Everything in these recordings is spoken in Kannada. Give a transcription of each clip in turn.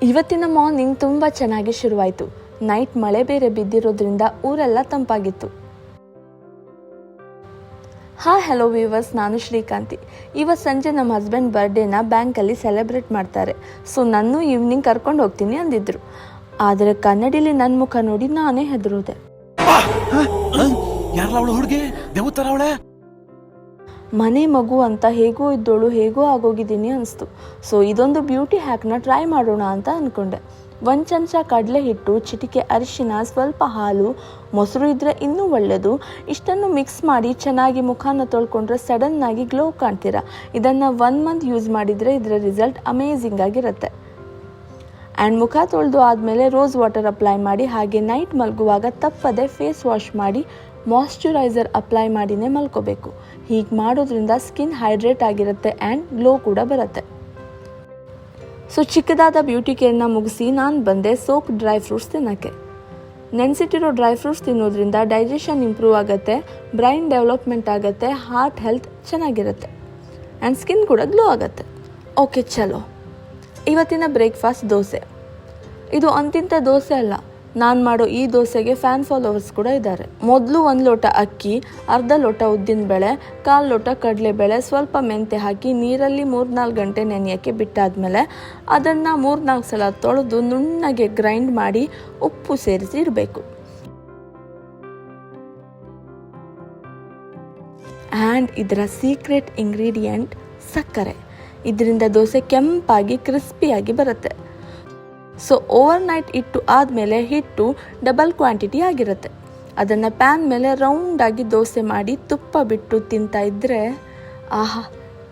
ಇವತ್ತಿನ ಮಾರ್ನಿಂಗ್ ತುಂಬ ಚೆನ್ನಾಗಿ ಶುರುವಾಯಿತು. ನೈಟ್ ಮಳೆ ಬೇರೆ ಬಿದ್ದಿರೋದ್ರಿಂದ ಊರೆಲ್ಲ ತಂಪಾಗಿತ್ತು. ಹಲೋ ವ್ಯೂವರ್ಸ್, ನಾನು ಶ್ರೀಕಾಂತಿ. ಇವತ್ತು ಸಂಜೆ ನಮ್ಮ ಹಸ್ಬೆಂಡ್ ಬರ್ಡೇನ ಬ್ಯಾಂಕಲ್ಲಿ ಸೆಲೆಬ್ರೇಟ್ ಮಾಡ್ತಾರೆ. ಸೊ ನಾನು ಈವ್ನಿಂಗ್ ಕರ್ಕೊಂಡು ಹೋಗ್ತೀನಿ ಅಂದಿದ್ರು. ಆದರೆ ಕನ್ನಡಿಲಿ ನನ್ನ ಮುಖ ನೋಡಿ ನಾನೇ ಹೆದರೋದೆ. ಮನೆ ಮಗು ಅಂತ ಹೇಗೋ ಇದ್ದೋಳು ಹೇಗೋ ಆಗೋಗಿದ್ದೀನಿ ಅನಿಸ್ತು. ಸೊ ಇದೊಂದು ಬ್ಯೂಟಿ ಹ್ಯಾಕ್ನ ಟ್ರೈ ಮಾಡೋಣ ಅಂತ ಅಂದ್ಕೊಂಡೆ. 1 ಚಮಚ ಕಡಲೆ ಹಿಟ್ಟು, ಚಿಟಿಕೆ ಅರಿಶಿನ, ಸ್ವಲ್ಪ ಹಾಲು, ಮೊಸರು ಇದ್ದರೆ ಇನ್ನೂ ಒಳ್ಳೆಯದು. ಇಷ್ಟನ್ನು ಮಿಕ್ಸ್ ಮಾಡಿ ಚೆನ್ನಾಗಿ ಮುಖನ ತೊಳ್ಕೊಂಡ್ರೆ ಸಡನ್ನಾಗಿ ಗ್ಲೋ ಕಾಣ್ತೀರಾ. ಇದನ್ನು 1 ಮಂತ್ ಯೂಸ್ ಮಾಡಿದರೆ ಇದರ ರಿಸಲ್ಟ್ ಅಮೇಝಿಂಗ್ ಆಗಿರುತ್ತೆ. ಆ್ಯಂಡ್ ಮುಖ ತೊಳೆದು ಆದಮೇಲೆ ರೋಸ್ ವಾಟರ್ ಅಪ್ಲೈ ಮಾಡಿ, ಹಾಗೆ ನೈಟ್ ಮಲಗುವಾಗ ತಪ್ಪದೆ ಫೇಸ್ ವಾಶ್ ಮಾಡಿ ಮಾಯ್ಶ್ಚರೈಸರ್ ಅಪ್ಲೈ ಮಾಡಿನೇ ಮಲ್ಕೋಬೇಕು. ಹೀಗೆ ಮಾಡೋದ್ರಿಂದ ಸ್ಕಿನ್ ಹೈಡ್ರೇಟ್ ಆಗಿರುತ್ತೆ ಆ್ಯಂಡ್ ಗ್ಲೋ ಕೂಡ ಬರುತ್ತೆ. ಸೊ ಚಿಕ್ಕದಾದ ಬ್ಯೂಟಿ ಕೇರ್ನ ಮುಗಿಸಿ ನಾನು ಬಂದೆ ಸೋಕ್ ಡ್ರೈ ಫ್ರೂಟ್ಸ್ ತಿನ್ನೋಕ್ಕೆ. ನೆನೆಸಿಟ್ಟಿರೋ ಡ್ರೈ ಫ್ರೂಟ್ಸ್ ತಿನ್ನೋದ್ರಿಂದ ಡೈಜೆಷನ್ ಇಂಪ್ರೂವ್ ಆಗುತ್ತೆ, ಬ್ರೈನ್ ಡೆವಲಪ್ಮೆಂಟ್ ಆಗುತ್ತೆ, ಹಾರ್ಟ್ ಹೆಲ್ತ್ ಚೆನ್ನಾಗಿರುತ್ತೆ ಆ್ಯಂಡ್ ಸ್ಕಿನ್ ಕೂಡ ಗ್ಲೋ ಆಗುತ್ತೆ. ಓಕೆ ಚಲೋ, ಇವತ್ತಿನ ಬ್ರೇಕ್ಫಾಸ್ಟ್ ದೋಸೆ. ಇದು ಅಂತಿಂಥ ದೋಸೆ ಅಲ್ಲ, ನಾನು ಮಾಡೋ ಈ ದೋಸೆಗೆ ಫ್ಯಾನ್ ಫಾಲೋವರ್ಸ್ ಕೂಡ ಇದ್ದಾರೆ. ಮೊದಲು 1 ಲೋಟ ಅಕ್ಕಿ, ಅರ್ಧ ಲೋಟ ಉದ್ದಿನ ಬೇಳೆ, 1/4 ಲೋಟ ಕಡಲೆಬೇಳೆ, ಸ್ವಲ್ಪ ಮೆಂತೆ ಹಾಕಿ ನೀರಲ್ಲಿ 3-4 ಗಂಟೆ ನೆನೆಯೋಕ್ಕೆ ಬಿಟ್ಟಾದಮೇಲೆ ಅದನ್ನು 3-4 ಸಲ ತೊಳೆದು ನುಣ್ಣಗೆ ಗ್ರೈಂಡ್ ಮಾಡಿ ಉಪ್ಪು ಸೇರಿಸಿ ಇಡಬೇಕು. ಆ್ಯಂಡ್ ಇದರ ಸೀಕ್ರೆಟ್ ಇಂಗ್ರೀಡಿಯೆಂಟ್ ಸಕ್ಕರೆ. ಇದರಿಂದ ದೋಸೆ ಕೆಂಪಾಗಿ ಕ್ರಿಸ್ಪಿಯಾಗಿ ಬರುತ್ತೆ. ಸೊ ಓವರ್ ನೈಟ್ ಇಟ್ಟು ಆದಮೇಲೆ ಹಿಟ್ಟು ಡಬಲ್ ಕ್ವಾಂಟಿಟಿ ಆಗಿರುತ್ತೆ. ಅದನ್ನು ಪ್ಯಾನ್ ಮೇಲೆ ರೌಂಡಾಗಿ ದೋಸೆ ಮಾಡಿ ತುಪ್ಪ ಬಿಟ್ಟು ತಿಂತಾ ಇದ್ದರೆ ಆಹಾ,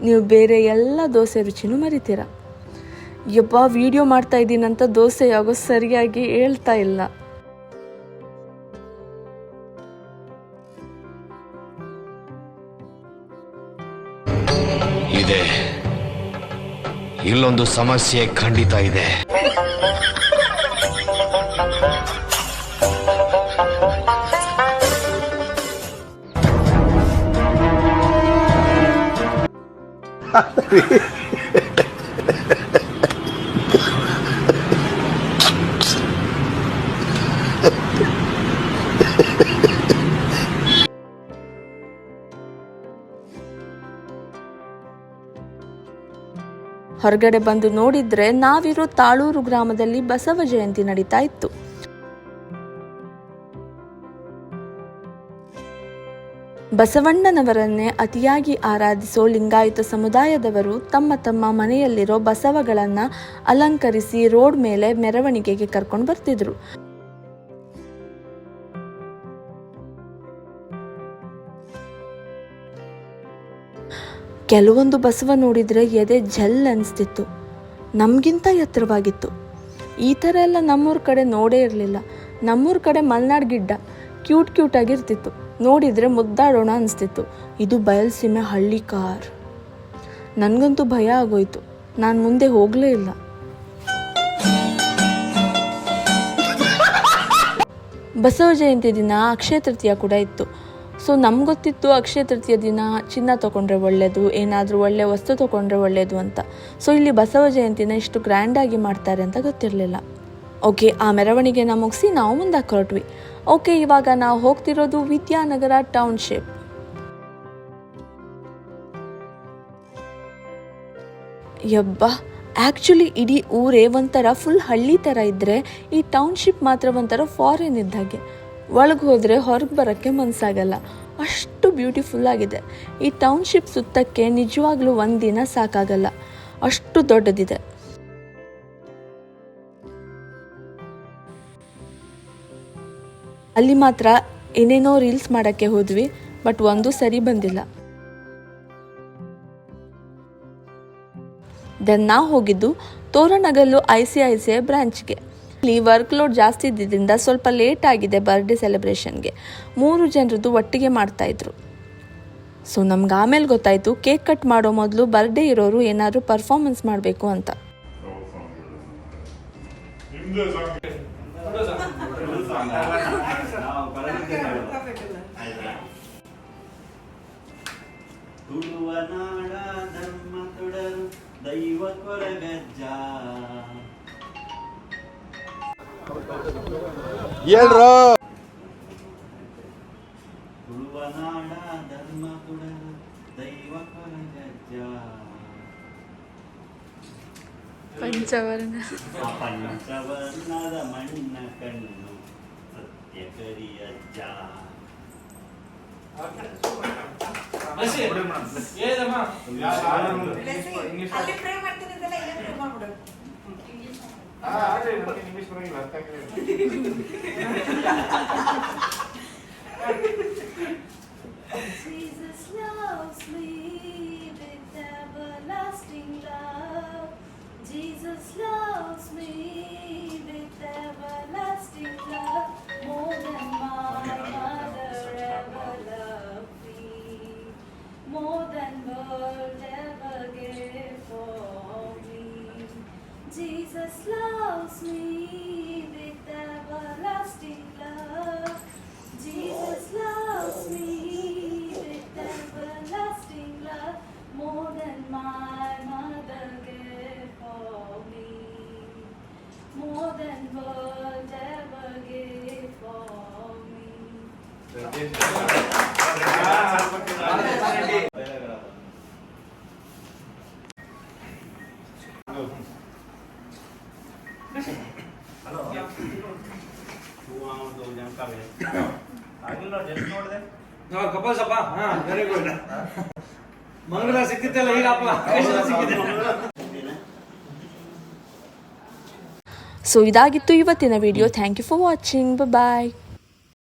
ನೀವು ಬೇರೆ ಎಲ್ಲ ದೋಸೆ ರುಚಿನೂ ಮರಿತೀರ. ಯಬ್ಬಾ, ವಿಡಿಯೋ ಮಾಡ್ತಾ ಇದ್ದೀನಂತ ದೋಸೆ ಯಾಗೋ ಸರಿಯಾಗಿ ಹೇಳ್ತಾ ಇಲ್ಲ. ಇದೆ, ಇಲ್ಲೊಂದು ಸಮಸ್ಯೆ ಖಂಡಿತ ಇದೆ. ಹೊರಗಡೆ ಬಂದು ನೋಡಿದ್ರೆ ನಾವಿರೋ ತಾಳೂರು ಗ್ರಾಮದಲ್ಲಿ ಬಸವ ಜಯಂತಿ ನಡೀತಾ ಇತ್ತು. ಬಸವಣ್ಣನವರನ್ನೇ ಅತಿಯಾಗಿ ಆರಾಧಿಸೋ ಲಿಂಗಾಯತ ಸಮುದಾಯದವರು ತಮ್ಮ ತಮ್ಮ ಮನೆಯಲ್ಲಿರೋ ಬಸವಗಳನ್ನು ಅಲಂಕರಿಸಿ ರೋಡ್ ಮೇಲೆ ಮೆರವಣಿಗೆಗೆ ಕರ್ಕೊಂಡು ಬರ್ತಿದ್ರು. ಕೆಲವೊಂದು ಬಸವ ನೋಡಿದರೆ ಎದೆ ಜಲ್ ಅನಿಸ್ತಿತ್ತು. ನಮಗಿಂತ ಎತ್ತರವಾಗಿತ್ತು. ಈ ಥರ ಎಲ್ಲ ನಮ್ಮೂರ ಕಡೆ ನೋಡೇ ಇರಲಿಲ್ಲ. ನಮ್ಮೂರ ಕಡೆ ಮಲೆನಾಡು ಗಿಡ್ಡ ಕ್ಯೂಟ್ ಆಗಿರ್ತಿತ್ತು, ನೋಡಿದರೆ ಮುದ್ದಾಡೋಣ ಅನಿಸ್ತಿತ್ತು. ಇದು ಬಯಲ್ಸೀಮೆ ಹಳ್ಳಿ ಕಾರ್. ನನಗಂತೂ ಭಯ ಆಗೋಯ್ತು. ನಾನು ಮುಂದೆ ಹೋಗಲೇ ಇಲ್ಲ. ಬಸವ ಜಯಂತಿ ದಿನ ಅಕ್ಷಯ ತೃತೀಯ ಕೂಡ ಇತ್ತು. ಸೊ ನಮ್ಗೆ ಗೊತ್ತಿತ್ತು ಅಕ್ಷಯ ತೃತೀಯ ದಿನ ಚಿನ್ನ ತೊಗೊಂಡ್ರೆ ಒಳ್ಳೆಯದು, ಏನಾದರೂ ಒಳ್ಳೆಯ ವಸ್ತು ತೊಗೊಂಡ್ರೆ ಒಳ್ಳೆಯದು ಅಂತ. ಸೊ ಇಲ್ಲಿ ಬಸವ ಜಯಂತಿನ ಇಷ್ಟು ಗ್ರ್ಯಾಂಡಾಗಿ ಮಾಡ್ತಾರೆ ಅಂತ ಗೊತ್ತಿರಲಿಲ್ಲ. ಓಕೆ, ಆ ಮೆರವಣಿಗೆನ ಮುಗಿಸಿ ನಾವು ಮುಂದಕ್ಕೆ ಹೊರಟ್ವಿ. ಓಕೆ, ಇವಾಗ ನಾವು ಹೋಗ್ತಿರೋದು ವಿದ್ಯಾನಗರ ಟೌನ್ಶಿಪ್. ಯಬ್ಬಾ, ಆ್ಯಕ್ಚುಲಿ ಇಡೀ ಊರೇ ಒಂಥರ ಫುಲ್ ಹಳ್ಳಿ ಥರ ಇದ್ದರೆ ಈ ಟೌನ್ಶಿಪ್ ಮಾತ್ರ ಒಂಥರ ಫಾರಿನ್ ಇದ್ದಾಗೆ. ಒಳಗೆ ಹೋದರೆ ಹೊರಗೆ ಬರೋಕ್ಕೆ ಮನಸ್ಸಾಗಲ್ಲ, ಅಷ್ಟು ಬ್ಯೂಟಿಫುಲ್ ಆಗಿದೆ. ಈ ಟೌನ್ಶಿಪ್ ಸುತ್ತಕ್ಕೆ ನಿಜವಾಗ್ಲೂ 1 ದಿನ ಸಾಕಾಗಲ್ಲ, ಅಷ್ಟು ದೊಡ್ಡದಿದೆ. ಅಲ್ಲಿ ಮಾತ್ರ ಏನೇನೋ ರೀಲ್ಸ್ ಮಾಡೋಕ್ಕೆ ಹೋದ್ವಿ, ಬಟ್ ಒಂದು ಸರಿ ಬಂದಿಲ್ಲ. ದೆನ್ ನಾವು ಹೋಗಿದ್ದು ತೋರಣಗಲ್ಲು ICICI ಬ್ರಾಂಚ್ಗೆ. ಇಲ್ಲಿ ವರ್ಕ್ ಲೋಡ್ ಜಾಸ್ತಿ ಇದ್ದಿದ್ದರಿಂದ ಸ್ವಲ್ಪ ಲೇಟ್ ಆಗಿದೆ ಬರ್ಡೇ ಸೆಲೆಬ್ರೇಷನ್ಗೆ. 3 ಜನರದ್ದು ಒಟ್ಟಿಗೆ ಮಾಡ್ತಾಯಿದ್ರು. ಸೊ ನಮ್ಗೆ ಆಮೇಲೆ ಗೊತ್ತಾಯಿತು ಕೇಕ್ ಕಟ್ ಮಾಡೋ ಮೊದಲು ಬರ್ಡೇ ಇರೋರು ಏನಾದರೂ ಪರ್ಫಾರ್ಮೆನ್ಸ್ ಮಾಡಬೇಕು ಅಂತ. ಹೇಳ್ರು. ತುಳುವನಾಡ ಧರ್ಮ ಕುಡಲು ದೈವ ಕೊರಗಜ್ಜ ಪಂಚವರ್ಣ ಪಂಚವರ್ಣದ ಮಣ್ಣ ಕಣ್ಣು ಸತ್ಯ ಕರಿಯಜ್ಜ. Jesus loves me with everlasting love. Jesus loves me with everlasting love. More than my mother ever loved me. More than world ever gave for me. Jesus loves me with everlasting love. Jesus loves me with everlasting love. More than my mother gave for me. More than world ever gave for me. Couple ಸಪ್ಪ ವೆರಿ ಗುಡ್. ಮಂಗಳ ಸಿಕ್ಕಿತ್ತಲ್ಲ ಈಗ ಅಪ್ಪ ಸಿಕ್ಕಿದೆ. ಸೊ ಇದಾಗಿತ್ತು ಇವತ್ತಿನ video. Thank you for watching. Bye.